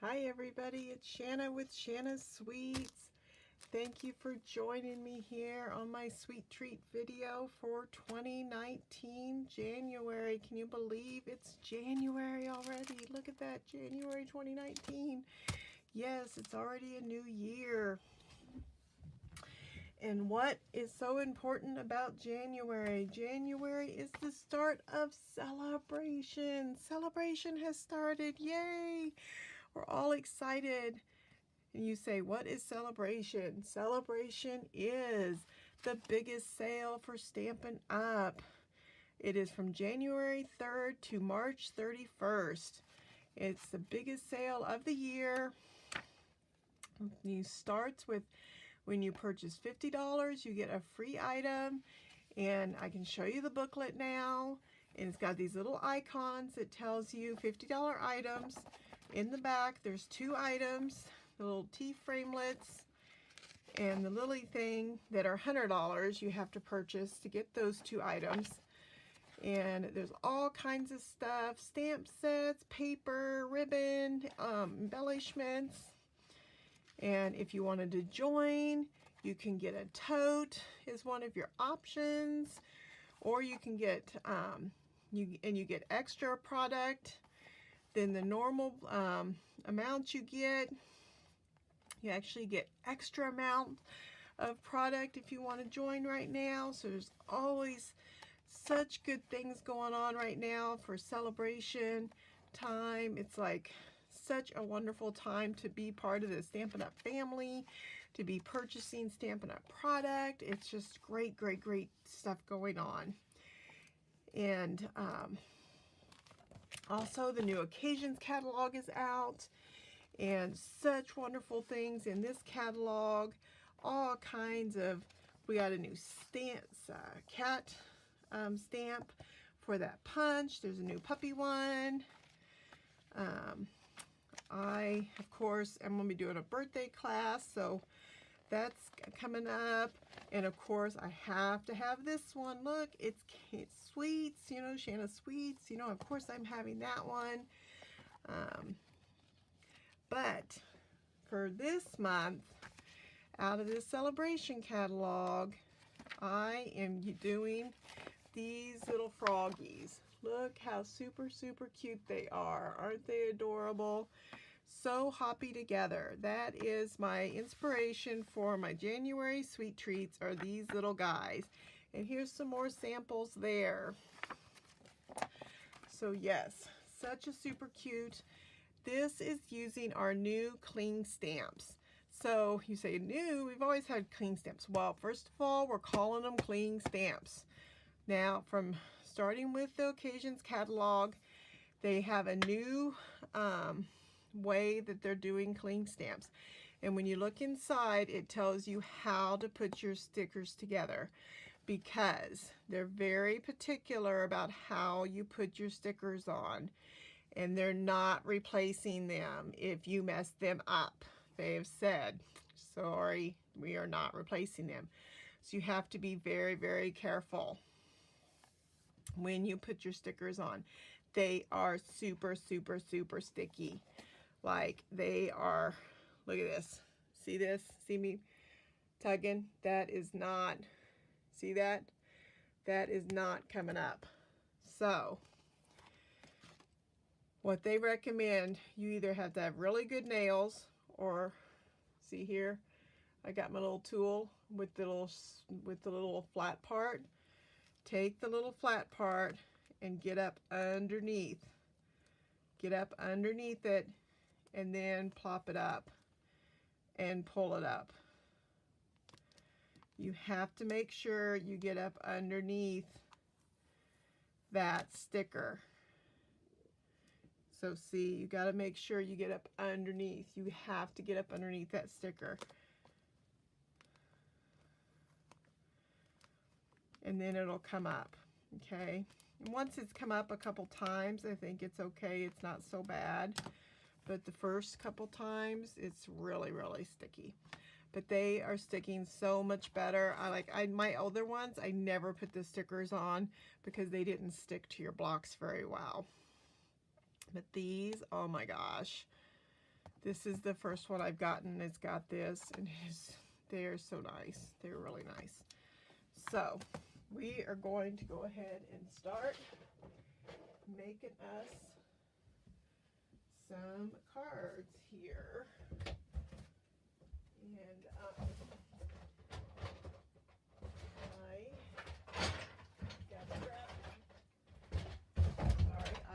Hi everybody, it's Shanna with Shanna's Sweets. Thank you for joining me here on my sweet treat video for 2019 January. Can you believe it's January already? Look at that, January 2019. Yes, it's already a new year. And what is so important about January? January is the start of celebration. Celebration has started, yay! We're all excited. And you say, what is celebration? Celebration is the biggest sale for Stampin' Up! It is from January 3rd to March 31st. It's the biggest sale of the year. It starts with when you purchase $50, you get a free item. And I can show you the booklet now. And it's got these little icons that tells you $50 items. In the back, there's two items, the little tea framelets and the lily thing that are $100 you have to purchase to get those two items. And there's all kinds of stuff, stamp sets, paper, ribbon, embellishments. And if you wanted to join, you can get a tote is one of your options, or you can get you get extra product than the normal amount you get. You actually get extra amount of product if you want to join right now. So there's always such good things going on right now for celebration time. It's like such a wonderful time to be part of the Stampin' Up! Family, to be purchasing Stampin' Up! Product. It's just great, great, great stuff going on. And also, the new Occasions catalog is out, and such wonderful things in this catalog. All kinds of, we got a new cat stamp for that punch. There's a new puppy one. I, of course, am going to be doing a birthday class, so that's coming up. And of course, I have to have this one. Look, it's sweets, you know, Shanna's Sweets. You know, of course, I'm having that one. But for this month, out of this celebration catalog, I am doing these little froggies. Look how super, super cute they are. Aren't they adorable? So hoppy together. That is my inspiration for my January sweet treats, are these little guys. And here's some more samples there. So yes, such a super cute. This is using our new cling stamps. So you say new, we've always had cling stamps. Well, first of all, we're calling them cling stamps. Now, from starting with the Occasions catalog, they have a new way that they're doing cling stamps. And when you look inside, it tells you how to put your stickers together, because they're very particular about how you put your stickers on. And they're not replacing them if you mess them up. They have said, sorry, we are not replacing them. So you have to be very, very careful when you put your stickers on. They are super, super, super sticky. Like, they are, look at this. See this? See me tugging? That is not, see that? That is not coming up. So, what they recommend, you either have to have really good nails, or, see here, I got my little tool with the little flat part. Take the little flat part and get up underneath. Get up underneath it, and then plop it up and pull it up. You have to make sure you get up underneath that sticker. So see, you got to make sure you get up underneath. You have to get up underneath that sticker. And then it'll come up, okay? And once it's come up a couple times, I think it's okay. It's not so bad. But the first couple times, it's really, really sticky. But they are sticking so much better. My other ones, I never put the stickers on because they didn't stick to your blocks very well. But these, oh my gosh, This is the first one I've gotten. It's got this, and they're so nice. They're really nice. So we are going to go ahead and start making us some cards here. And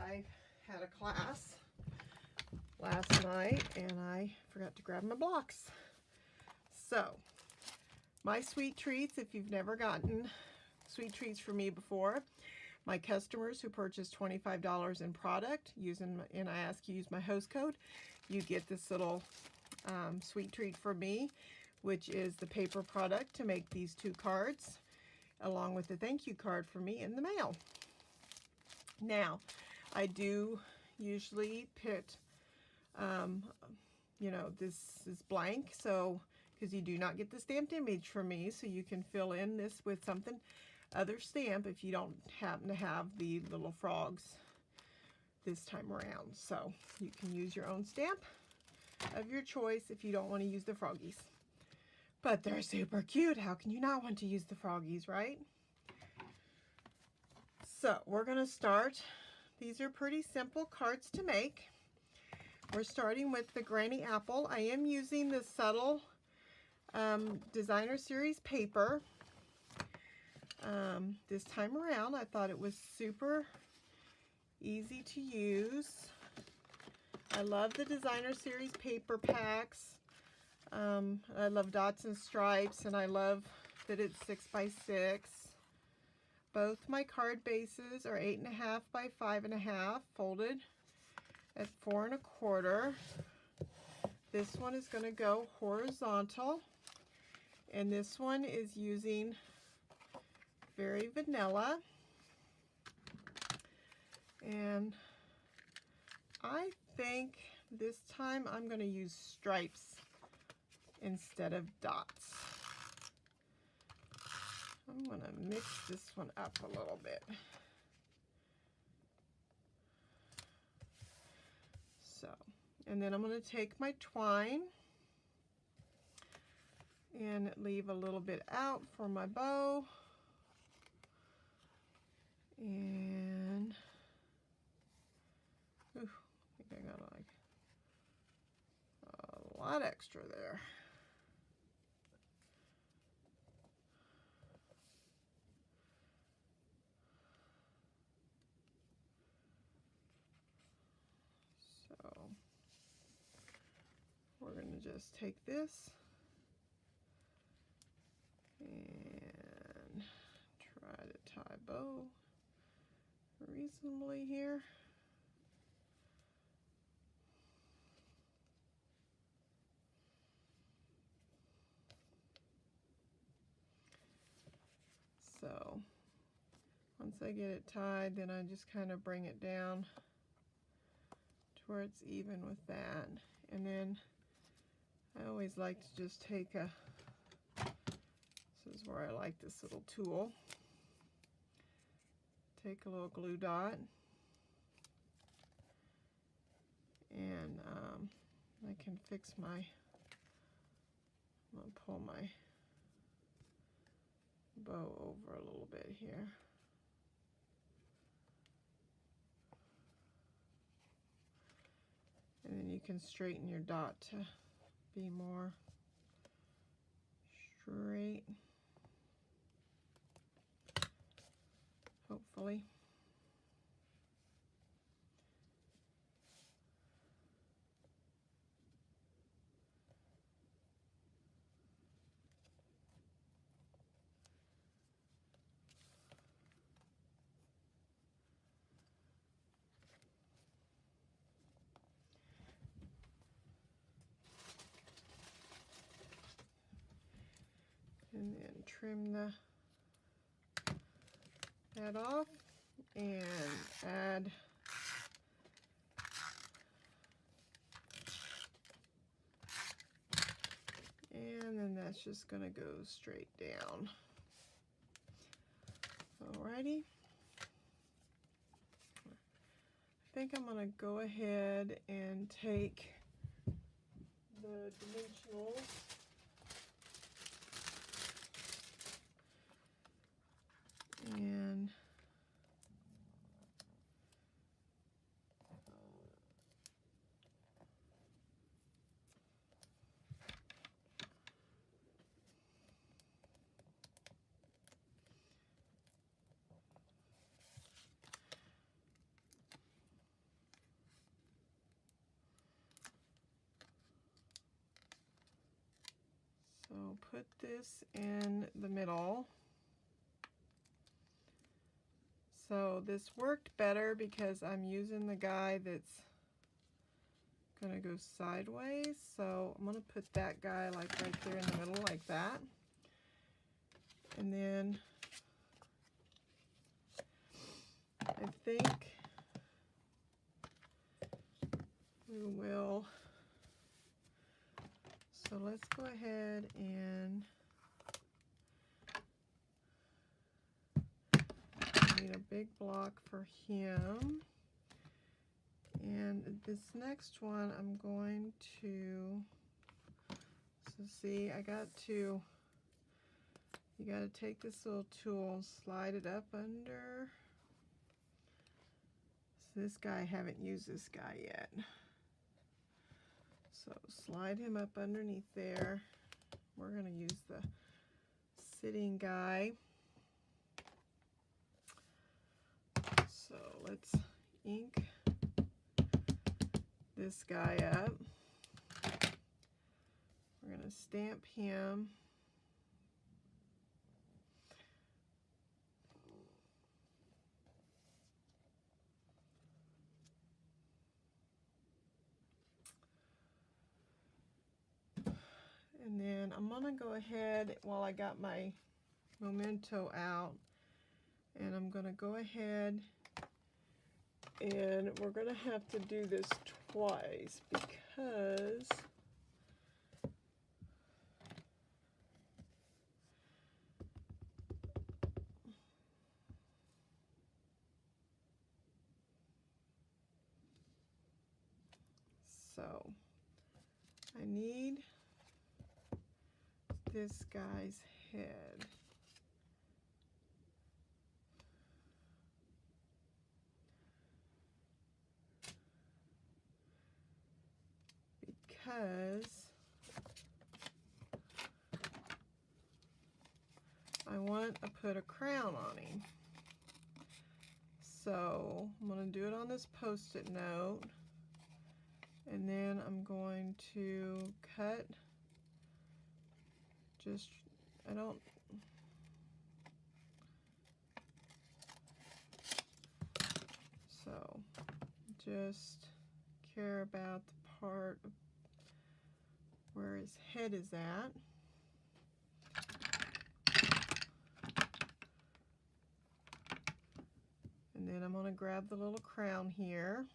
I had a class last night and I forgot to grab my blocks. So, my sweet treats, if you've never gotten sweet treats from me before, my customers who purchase $25 in product, and I ask you use my host code, you get this little sweet treat from me, which is the paper product to make these 2 cards, along with the thank you card for me in the mail. Now, I do usually put, you know, this is blank, so, because you do not get the stamped image from me, so you can fill in this with something other stamp if you don't happen to have the little frogs this time around. So you can use your own stamp of your choice if you don't want to use the froggies. But they're super cute. How can you not want to use the froggies, right? So we're going to start. These are pretty simple cards to make. We're starting with the Granny Apple. I am using the Subtle Designer Series paper. This time around, I thought it was super easy to use. I love the Designer Series paper packs. I love dots and stripes, and I love that it's 6 by 6. Both my card bases are 8.5 by 5.5, folded at 4 1/4. This one is going to go horizontal, and this one is using Very Vanilla, and I think this time I'm going to use stripes instead of dots. I'm going to mix this one up a little bit. So, and then I'm going to take my twine and leave a little bit out for my bow. And ooh, I think I got like a lot extra there. So we're going to just take this and try to tie bow reasonably here. So once I get it tied, then I just kind of bring it down to where it's even with that. And then I always like to just take this is where I like this little tool. Take a little glue dot, and I can fix I'm going to pull my bow over a little bit here. And then you can straighten your dot to be more straight, hopefully. And then trim that off and add and then that's just going to go straight down. Alrighty. I think I'm going to go ahead and take the dimensionals. And so put this in the middle. So this worked better because I'm using the guy that's gonna go sideways. So I'm gonna put that guy like right there in the middle like that. And then I think we will, so let's go ahead and need a big block for him. And this next one I'm going to, so see, you got to take this little tool, slide it up under. So this guy, I haven't used this guy yet. So slide him up underneath there. We're going to use the sitting guy. So let's ink this guy up. We're going to stamp him. And then I'm going to go ahead, while I got my memento out, and I'm going to go ahead and we're going to have to do this twice because so I need this guy's head. Because I want to put a crown on him. So I'm going to do it on this post-it note, and then I'm going to cut just, I don't, so just care about the part where his head is at. And then I'm going to grab the little crown here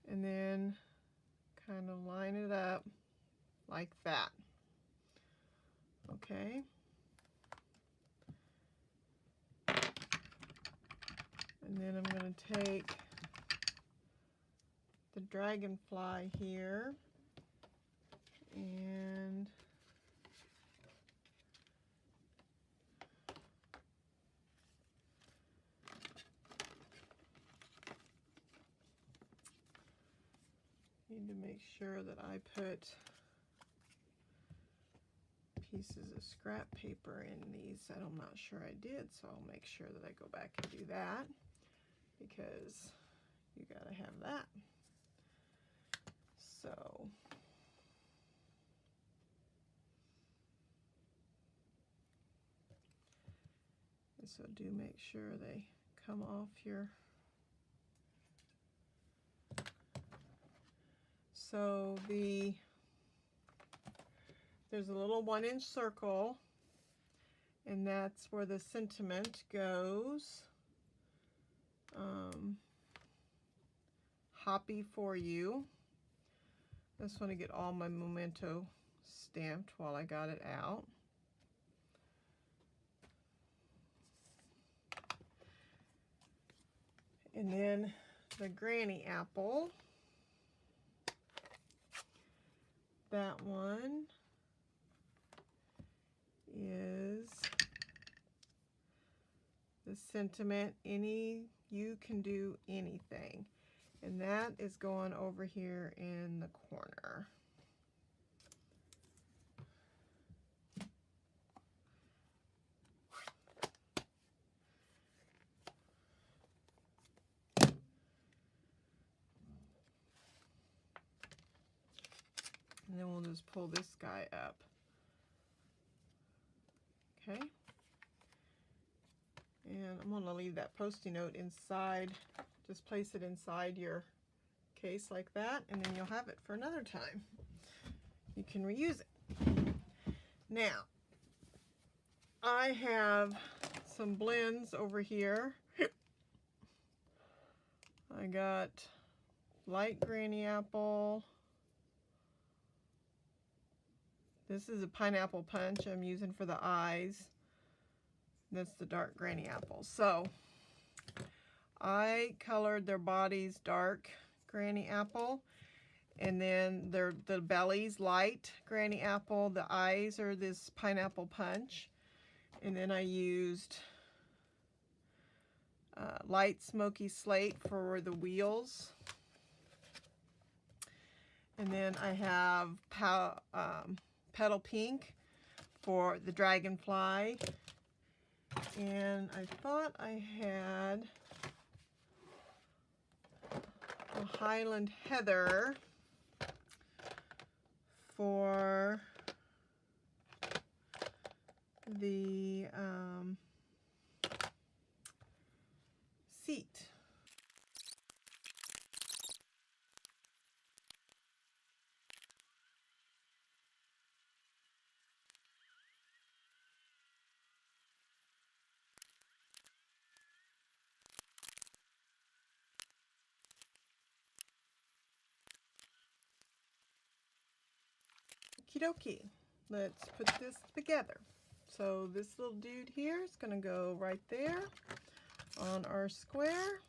and then kind of line it up like that. Okay. And then I'm going to take the dragonfly here and need to make sure that I put pieces of scrap paper in these. I'm not sure I did, so I'll make sure that I go back and do that because you gotta have that. So do make sure they come off your, so there's a little 1-inch circle, and that's where the sentiment goes. Hoppy for you. I just want to get all my memento stamped while I got it out. And then the granny apple. that one is the sentiment, you can do anything. And that is going over here in the corner. And then we'll just pull this guy up. Okay. And I'm going to leave that Post-it note inside. Just place it inside your case like that, and then you'll have it for another time. You can reuse it. Now, I have some blends over here. I got light granny apple. This is a pineapple punch I'm using for the eyes. That's the dark granny apple. So I colored their bodies dark granny apple, and then the bellies light granny apple. The eyes are this pineapple punch, and then I used light smoky slate for the wheels, and then I have petal pink for the dragonfly, and I thought I had a Highland Heather for the seat. Okie dokie, let's put this together. So this little dude here is going to go right there on our square.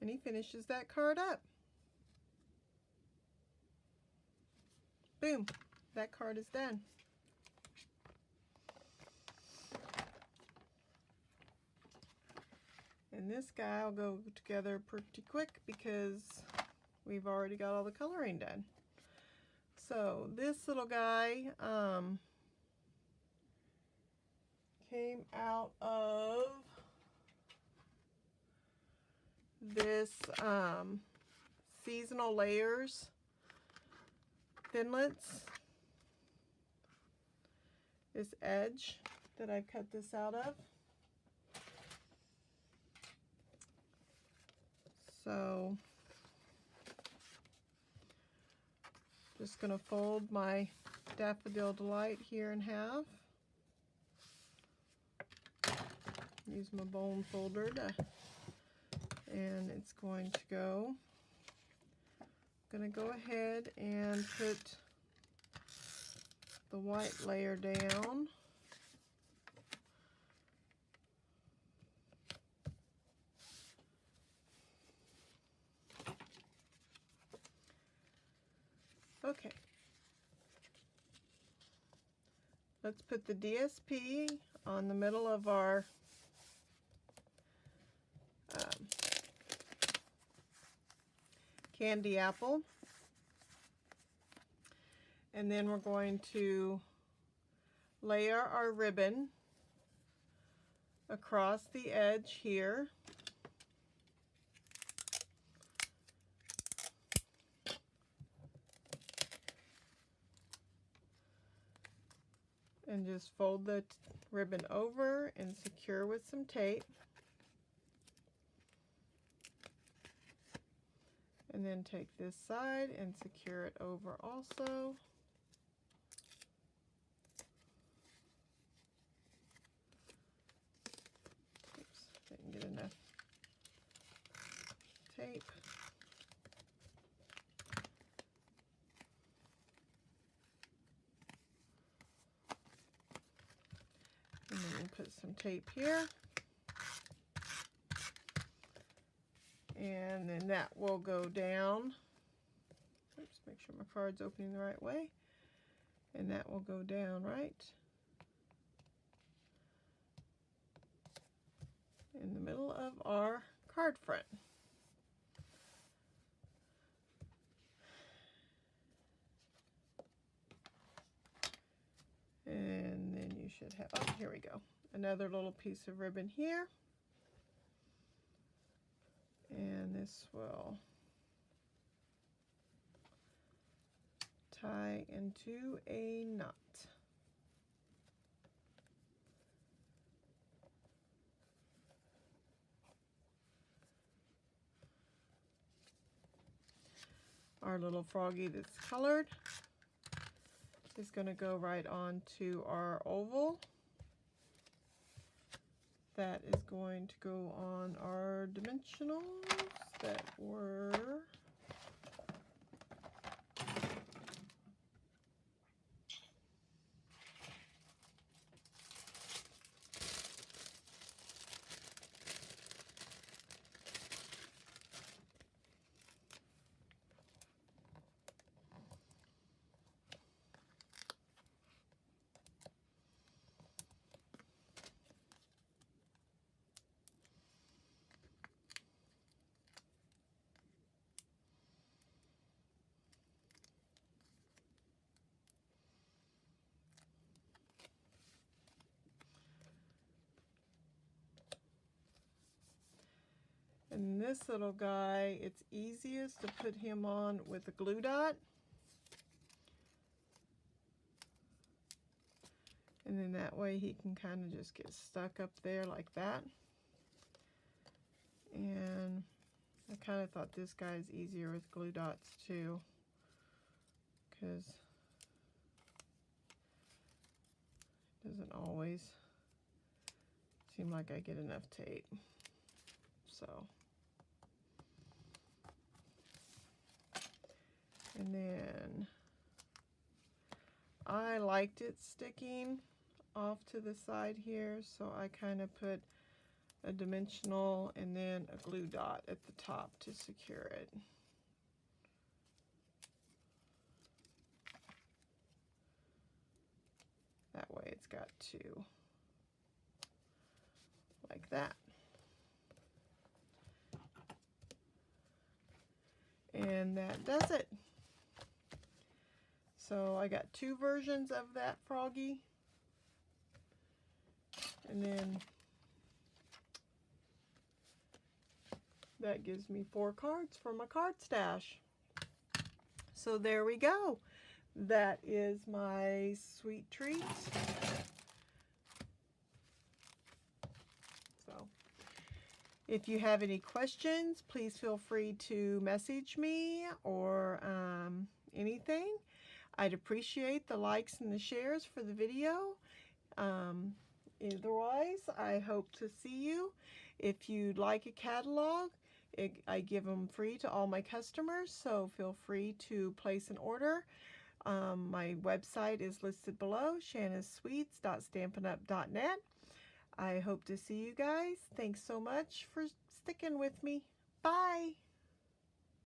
And he finishes that card up. Boom, that card is done. And this guy will go together pretty quick because we've already got all the coloring done. So this little guy came out of this Seasonal Layers Thinlits. This edge that I cut this out of. So just going to fold my Daffodil Delight here in half. Use my bone folder and it's going to go. I'm going to go ahead and put the white layer down. Okay, let's put the DSP on the middle of our candy apple, and then we're going to layer our ribbon across the edge here. And just fold the ribbon over and secure with some tape. And then take this side and secure it over also. Oops, didn't get enough tape. And then we'll put some tape here. And then that will go down. Oops, make sure my card's opening the right way. And that will go down right in the middle of our card front. And then you should have, oh, here we go. Another little piece of ribbon here. And this will tie into a knot. Our little froggy that's colored is going to go right onto our oval. That is going to go on our dimensionals that were and this little guy, it's easiest to put him on with a glue dot. And then that way he can kind of just get stuck up there like that. And I kind of thought this guy's easier with glue dots too, because it doesn't always seem like I get enough tape. So, and then I liked it sticking off to the side here, so I kind of put a dimensional and then a glue dot at the top to secure it. That way it's got two, like that. And that does it. So I got two versions of that froggy. And then that gives me 4 cards for my card stash. So there we go. That is my sweet treat. So if you have any questions, please feel free to message me or anything. I'd appreciate the likes and the shares for the video. Otherwise, I hope to see you. If you'd like a catalog, I give them free to all my customers, so feel free to place an order. My website is listed below, shannasweets.stampinup.net. I hope to see you guys. Thanks so much for sticking with me. Bye.